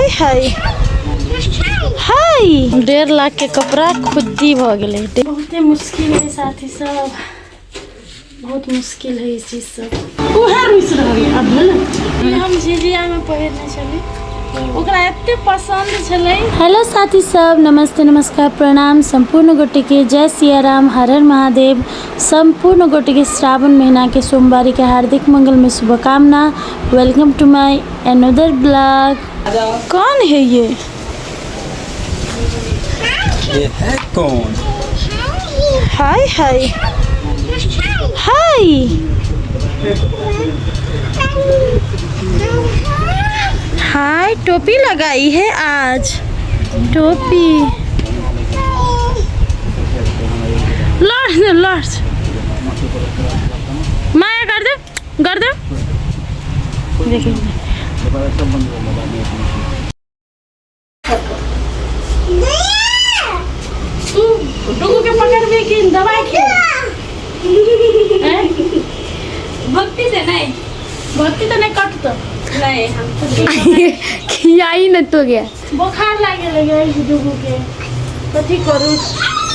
हाय हाय 1.5 लाख के कपड़ा खुद्दी भ गेले। बहुते मुश्किल है साथी सब, बहुत मुश्किल है इस चीज सब। उहे रुस रहल अब न हम झिझिया में पहिरने चली, ओकरा एते पसंद छले। हेलो साथी सब, नमस्ते नमस्कार प्रणाम। संपूर्ण गोटे के जय सिया राम, हर हर महादेव। संपूर्ण गोटे के श्रावण महीना के सोमवार के हार्दिक मंगल में शुभकामना। Welcome to my another blog. कौन है ये है कौन? हाय हाय हाय हाय। टोपी लगाई है आज, टोपी। लॉर्ड्स माया कर दे देखिए। डुगू के पकड़ में कि दवाई भक्ति से नहीं, भक्ति तो नहीं कट तो नहीं खियाई न तो गया, बुखार लागे लगे डुगू के। तो ठीक करू,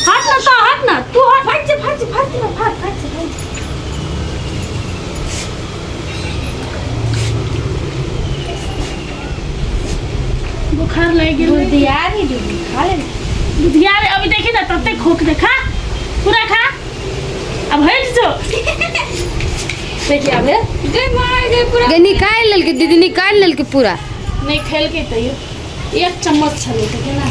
हट ना तू हट बुखार लगे यार ही डूबी खा ले यार। अभी देखी ना तब तक खोक देखा पूरा खा। अब हट जो देखिए अब पूरा निकाल लेल के दीदी, निकाल लेल के पूरा नहीं खेल के तो ये 1 चम्मच छले थे ना।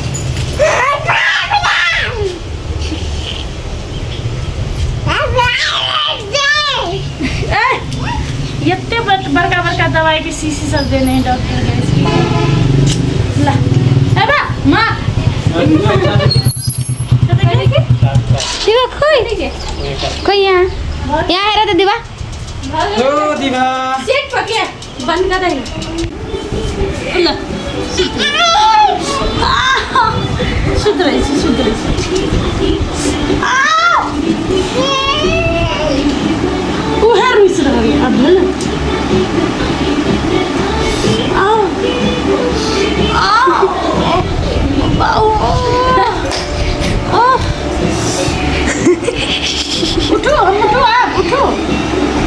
इतने बड़का दवाई के शीशी सब देने हैं डॉक्टर के इसकी। ला अबे मां दिवा कोई यहाँ है रहता दिवा। ओ दिवा सेट पके बंद कर दे। ला सुध रही उहे रुस रहल अब न।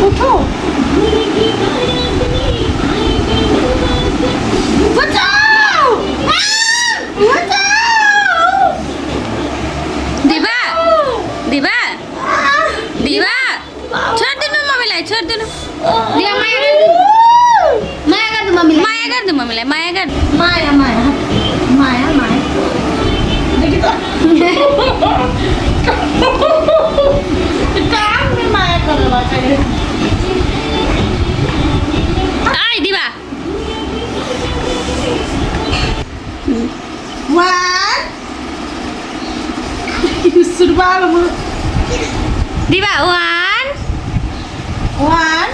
उठो बचाओ दिवा छोड़ दे मम्मी लाई, छोड़ दे दिया। माया कर दो मम्मी लाई, माया देखी तो काम में माया करवा चाहिए। आई दिवा सुरबाल दिवा 1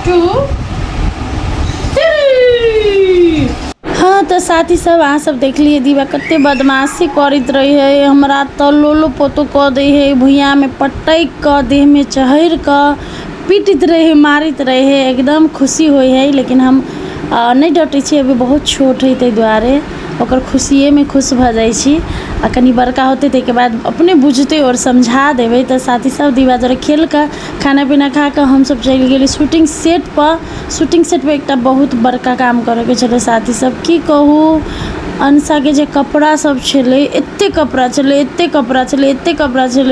2 3। हाँ तो साथी सब अहाँ सब देख लिए दीवा कते बदमाशी करत रही है। हमरा तो लोलो पोतो कह दे है, भुइया में पटक क देह में चढ़ क पीटत रहे, मारित रहे। एकदम खुशी हुई है, लेकिन हम नहीं डटे छी, अभी बहुत छोट है, ताहि दुआरे ओकर खुशिये में खुश भ जाइ छी। आ कनी बड़का होते ताहिके बाद अपने बुझते और समझा देवे। तो साथी सब दीवा जरा खेल कर खाना पीना खा कर हम सब चल गए शूटिंग सेट पर एक बहुत बड़का काम करे के चले साथी सब। की कहूँ अंशा के जे कपड़ा सब छले, एते कपड़ा छले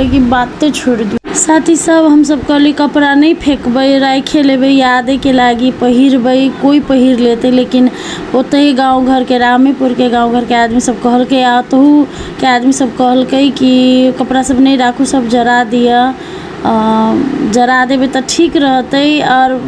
कि बातें छोड़ दी। साथी सब हम सब कहली कपड़ा नहीं फेंकबे, राखे लेबे यादे के लागी, पहिरबे कोई पहिर लेते। लेकिन ओते गांव घर के रामेपुर के गांव घर के आदमी सब कहलके, आतहू के आदमी सब कहलके कि कपड़ा सब नहीं राखू, सब जरा दिया, जरा देबे तो ठीक रहते। और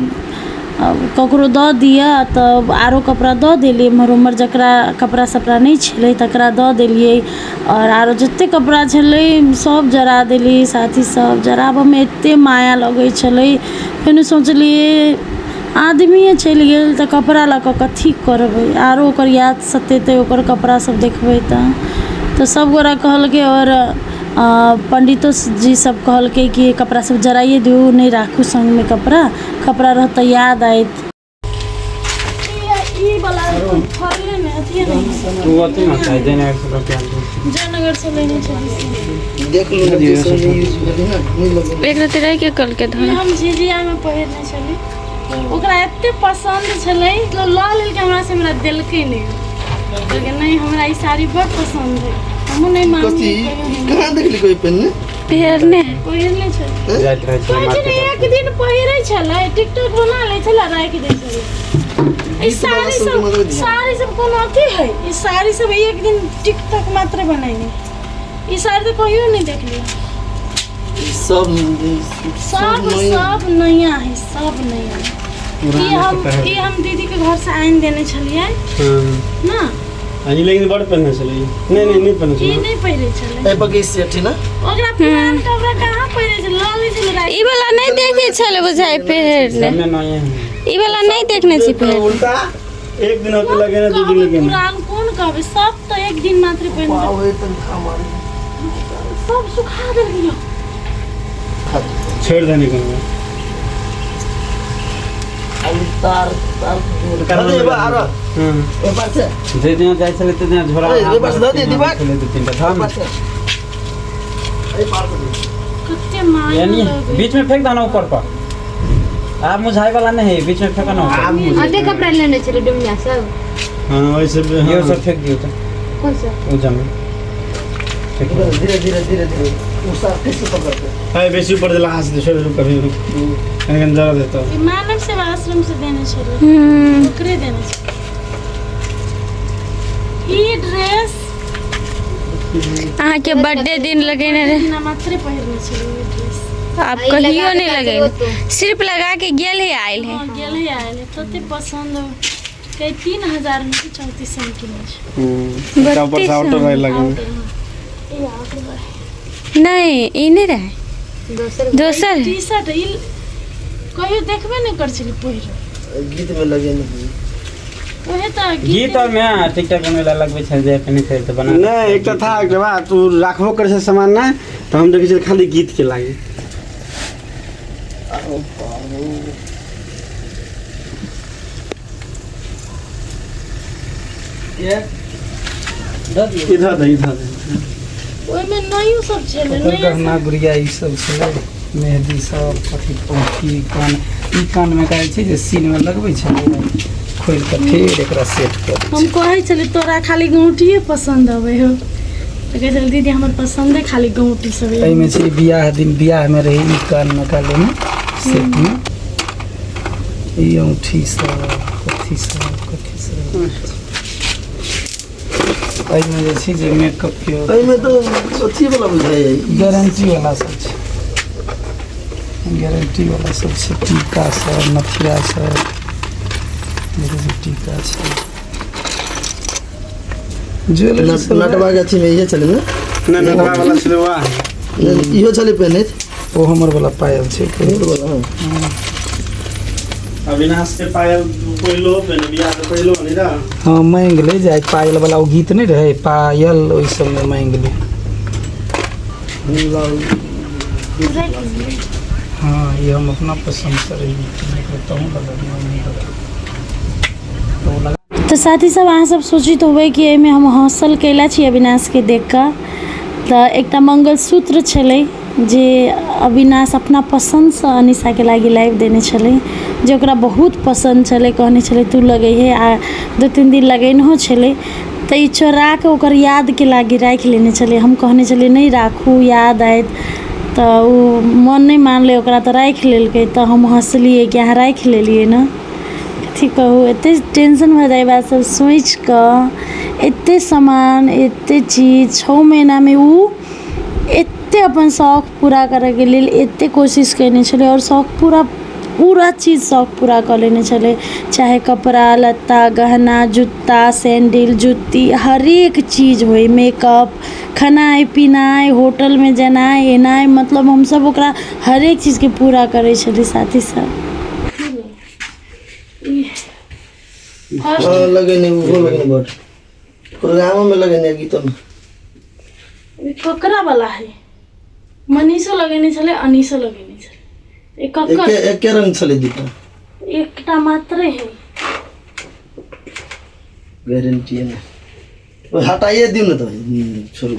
ककरो दऽ दिया तब आरो कपड़ा दऽ देलिए, मर जकरा कपड़ा सपड़ा नहीं छलै तकरा दऽ देलिए। और आरो जते कपड़ा छलै सब जरा देली। साथी सब जराबऽ में एते माया लगै छलै। फिर सोचलिए आदमी चलि गेल तऽ कपड़ा लऽ कऽ कथी करबै, आरो ओकर याद सतेतै, ओकर कपड़ा सब देखबै तऽ सब गोरा कहलकै। और पंडितो जी सब कहलकै कि कपड़ा सब जराइए दियो, नहीं राखू संग में कपड़ा रहता याद आयत। ई वाला फरले में तू अति मत है जयनगर से रुपया जयनगर से लेने चली देख लो जैसे नहीं यूज करी ना नहीं लगे एक रात रह के कल के धर हम झिझिया में पहिरने छली ओकरा एते पसंद छलै तो ल लेल के हमरा से हमरा देलकै नहीं लेकिन नहीं हमरा ई साड़ी बड़ पसंद है हम नहीं कथी मांगी कहां देखली कोई पहनने पहरने पहिरने छलै जात रहे छे कहै छै एक दिन पहिरै छलै टिकटॉक बना लै छलै राखि दै छलै ई साड़ी सब कोनो अथी है ई साड़ी सब एक दिन टिकटॉक मात्र बनाएंगे ई साड़ी तो कहियो नहीं देखली सब सब नया है सब नया है ये हम दीदी के घर से आइन देने छलिए ना अजी लेकिन बड़ पहनने चले नहीं पहनने ये नहीं पहिरे छले ए बगे सेठ ना ओकरा पुरान कपड़ा कहां पहिरे छले लाली छले ई वाला नहीं देखे छले बुझाई पहरले सामने नहीं है ई वाला नहीं देखने छी पहर उल्टा एक दिन होते लगे ना दो दिन लगे ना पुरान कौन कहबे सब तो एक दिन मात्र पहन पाव है तन हमारी सब सुखा दे दियो छेड़ देने को तार अरे बा आ रहा हां ए बार से जे दिन जाय चले ते दिन झोरा ए बस ला दे दिमाग चले तो तीन था बार से ए पार कर कत्ते माय यानी बीच में फेंक देना ऊपर पर आप मुझाई वाला नहीं है बीच में फेंकना होता आधे कपड़ा लेने चले डुमिया सब हां वैसे ये सब फेंक दियो तो कौन सा वो जमे धीरे उसा कैसे पकड़ते है बेसी ऊपर दिला हाथ से छोड़ कभी कहीं जरा देता ये मानव सेवा आश्रम से देने छले ओकरे देने छले ई ड्रेस अहाँ के बर्थडे दिन लगेने रहे ना मात्र पहिरने छले ई ड्रेस आप कहियो नहीं लगे सिर्फ लगा के गेल ही आइल है हां गेले आले तते पसंद कई 3000 में 3400 में किने छै ऊपर से आउटर रह लगे ये आउटर नहीं ई नहीं रहे दोसर टी शर्ट ई कहियो देखबे नहीं कर छली पहिर गीत में लगे नहीं ओहे त गीत और में टिकटॉक में लगबे छै जे पहने से तो बना नहीं एक था के बाद तू राखबो करे से सामान ना तो हम देखे खाली गीत के लागे ये इधर दे ओए में नयो सब छले गहना गुड़िया ई सब छलै मेहंदी सब कथी पंखी कान ई कान में कहै छै जे सीन में लगबै छै खोल के फेर एकरा सेट कर हम कहै छली तोरा खाली गौंटिए पसंद आवे हो तो कहै छली दीदी हमर पसंद है खाली गौंटी सब एहि में छै बियाह दिन बियाह में रही ई कान में काले में सेट में ई औंठी सब कथी सब एहि में जे छै जे मेकअप के कहीं में तो अच्छी वाला बुझाई है गारंटी वाला सब छै गारंटी वाला सब छै टीका सब नथिया सब जैसे टीका छै ज्वेलरी सब नटवा के अच्छी में ये चले ना नटवा वाला सिलवा इहो चले पहने ओ हमर वाला पायल छै वाला अविनाश के पायल पहिलो पहले बियाह से पहिलो नहीं रा हाँ मांग ले जाए पायल वाला वो गीत नहीं रहे पायल ओइ सब में मांग ले हाँ ये हम अपना पसंद से रही करता हूँ तो साथी सब अहाँ सब सोचित होबै कि एहिमे हम हौसल कैला छी अविनाश के देख कऽ तऽ एकटा मंगलसूत्र छलै जे अविनाश अपना पसंद से अनिशा के लागी लाइव देने छलै जे ओकरा बहुत पसंद छलै कहने छलै तू लगैहे आ 2-3 दिन लगेनहो छलै तऽ ई चोरा के ओकर याद के लागी राखि लेने छलै हम कहने छलियै नहीं राखू याद आयत तऽ ओ मन नहीं मानले ओकरा तऽ राखि लेलकै तऽ हम हंसलियै कि अहाँ राखि लेलियै ना कथी कहू एते टेंशन भऽ जाइ बात सब सोचि कऽ एते सामान एते चीज 6 महीना में उ एते अपन शौक पूरा करे के लेल एते कोशिश केने छलै और शौक पूरा चीज शौक पूरा कर लेने छले चाहे कपड़ा लत्ता गहना जूता सैंडल जूती हर एक चीज होय मेकअप खानाय पीनाय होटल में जेनाय एनाय मतलब हम सब ओकरा हर एक चीज के पूरा करे छली साथी सब लगे नहीं वो लगे बट प्रोग्राम में लगे नहीं गीत में ककरा वाला है मनीषो लगेने छले अनीशो लगेने छले एक रंग चले दीटा एकटा मात्र है गारंटी है हटाइए दियो ना तो छोड़ू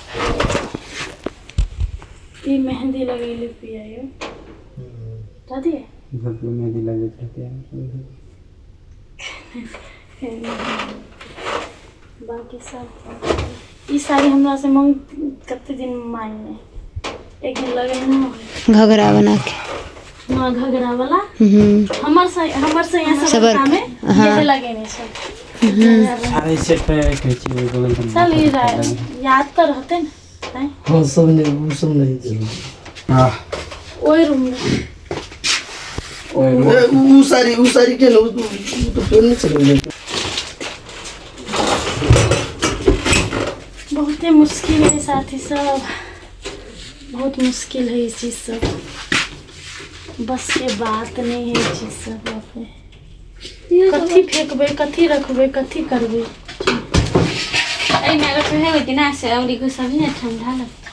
ये मेहंदी लगेली पियायो दादी घर पे मेहंदी लगे रहते हैं। बाकी सब ई साड़ी हमरा से मांग कते दिन मांगे एक दिन लगे ना घघरा बना के ना घघरा वाला हमर से यहाँ सब में ये लगे नहीं सब अरे सेट पे कहै छी बगल में चल ई याद तो रहते ना हैं हाँ सब नहीं वो सब नहीं जरूर हां ओए रूम में वो सारी के लो तो फिर नहीं चलेगा बहुत ही मुश्किल है साथी सब बहुत मुश्किल है ये चीज़ सब बस के बात नहीं है ये चीज़ सब बापे कथी फेंकबे कथी रखबे कथी करबे आई मेरे को है होती ना से औरी को सब्जी ना ठंडा लगता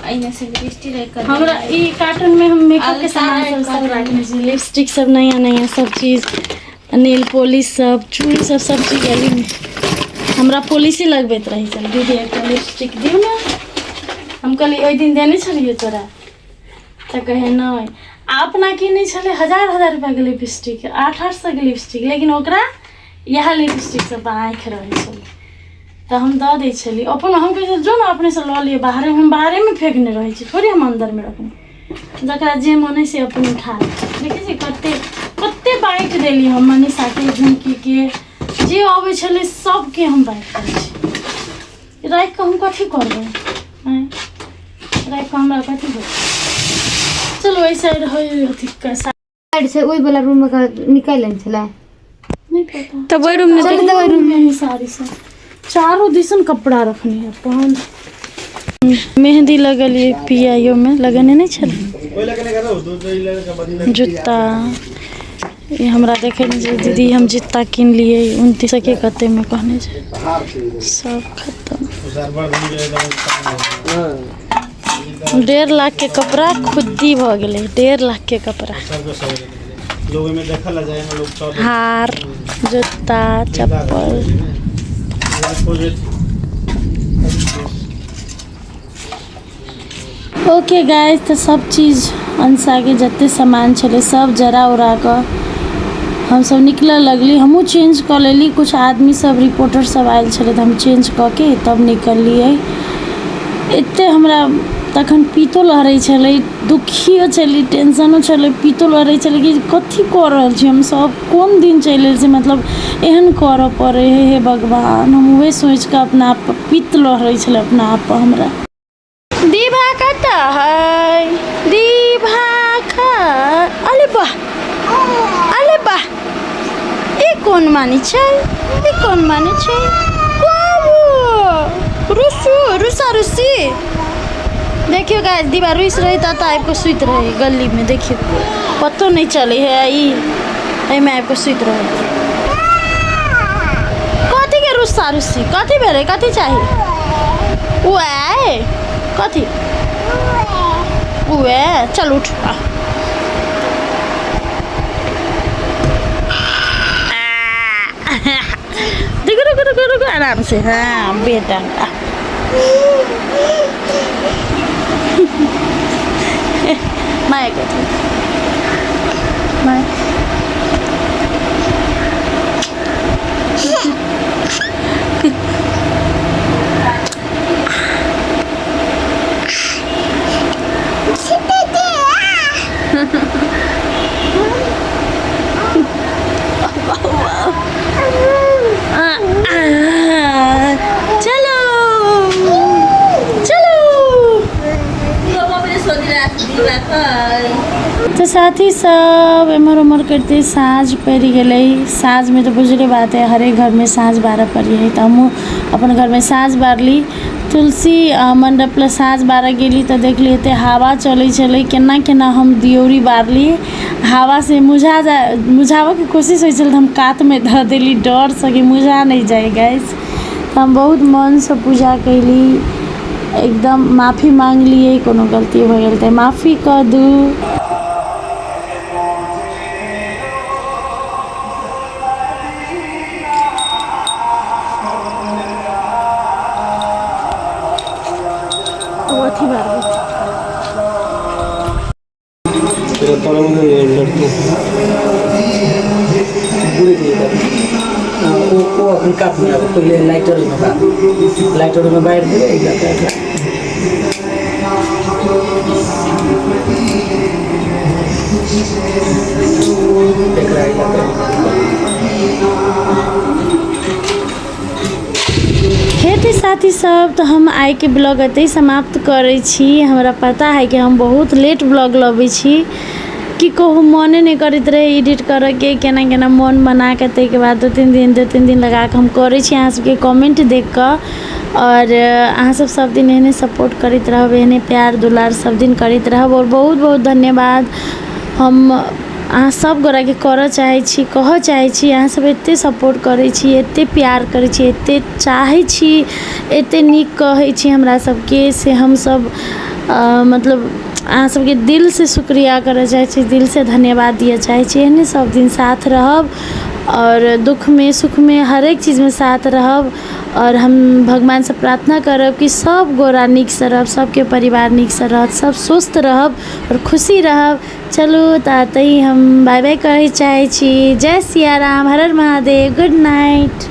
आई ना से लिपस्टिक कर हमरा ई कार्टन में हम मेकअप के सामान सब रखने छी लिपस्टिक सब नया नया सब चीज़ नेल पॉलिश सब चूड़ी सब चीज़ गली में हमरा पॉलिश ही लगबैत रही चल दीदी एक लिपस्टिक दियो ना हम कहली ओइ दिन देने छलिए तोरा तो कहे नहीं अपना की नहीं छले 1000 रुपया के लिपस्टिक 800 के लिपस्टिक लेकिन ओकरा यह लिपस्टिक सब आँख रहे छले तो हम दऽ दै छली अपन हम कहे जो ना अपने से लऽ लिए बाहरे हम बाहरे में फेंकने रहे छी थोड़ी हम अंदर में रखने जकरा जे मन है से अपन उठा देखिए छी कते बाइट देली हम मनीषा के झुमकी के जे आबै छले सबके हम बाइट करै छी राखि कऽ हम कथी करबै राखि कऽ हमरा कथी करबै चलो ओइ साइड होय अथी का साइड से ओइ वाला रूम में निकाल छला नहीं पता तो वही रूम में चल तो वही रूम में ही सारी सब चारों दिसन कपड़ा रखनी है पहन मेहंदी लगलिए पियायो में लगने नहीं छल जूता ये हमरा देखे दीदी हम जूता किन लिए 29 के कते में कहने सब खत्म 1.5 लाख के कपड़ा खुद्दी भ गेले 1.5 लाख के कपड़ा हार जूता चप्पल ओके गाइस तो सब चीज़ अंसा के जते सामान छले सब जरा उरा कर हम सब निकल लगली हमू चेंज कर लेली कुछ आदमी सब रिपोर्टर सब आयल छले तो हम चेंज क के तब निकललिए एते हमरा तखन पीतो लहरै छलै दुखियो छली टेंशनो छलै पीतो लहरै छलै कि कथी कर रहल छी हम सब कोन दिन चलि रहल छी मतलब एहन करऽ पड़े हे भगवान हम वही सोच के अपना आप पीत लहरै छलै अपना आप हमरा दीभा कतऽ है दीभा अरे वाह ई कोन मानी छै बाबू रुसी देखियो गाइस दीवा रुस रही तो आपको सुत रहे गली में देखियो पतो नहीं चले है आई में आपको सुत रहे कथी के रुसी कथी भेले कथी चाहिए उए कथी उए चल उठ रुको आराम से हाँ बेटा माया कहती माया तो साथी सब एमर उमर करते साँझ पड़ गई साँझ में तो बुझले बात है हर एक घर में साँझ बारह पड़ी है तो हम अपन घर में साँझ बारली तुलसी मंडप ला साँझ बारह गेली तो देख लिए हवा चले चले केना केना हम दियोरी बारली हवा से मुझावे के कोशिश हो चल हम कात में धऽ देली डर से कि मुझा नहीं जाए गैस तो हम बहुत मन से पूजा कैली एकदम माफ़ी मांग लिए कोनो गलती हो गई तो माफ़ी कर दू कथी बारबे तेरा तोरा में लड़की पूरी थी वो अपन काट में पहले लाइटर में बैठ दे खेती साथी सब तो हम आइ के ब्लॉग एते समाप्त करै छी। हमरा पता है कि हम बहुत लेट ब्लॉग लबै छी कि कहूँ मने नहीं करैत रहे एडिट करे के केना केना मन बना के ताहिके बाद 2-3 दिन लगा के हम करै छी अहाँ सबके कमेंट देख कर। और अहाँ सब दिन एहने सपोर्ट करते रहब, एहने प्यार दुलार सब दिन करते रहब। और बहुत बहुत धन्यवाद। हम अहाँ सब गोरा के करऽ चाहे छी, कहऽ चाहे छी अहाँ सब एते सपोर्ट करै छी, एते प्यार करै छी, एते चाहे छी, एते नीक कहै छी हमरा सबके से हम सब मतलब अहाँ सबके दिल से शुक्रिया करऽ चाहे छी, दिल से धन्यवाद दिए चाहे छी। एहने सब दिन साथ रहब और दुख में सुख में हर एक चीज़ में साथ रहब। और हम भगवान से प्रार्थना करब कि सब गोरा नीक से रहब, सबके परिवार नीक से रहत, सब स्वस्थ रहब और खुशी रहब। चलू तातई हम बाय बाय कहै चाहे छी। जय सिया राम, हर हर महादेव, गुड नाइट।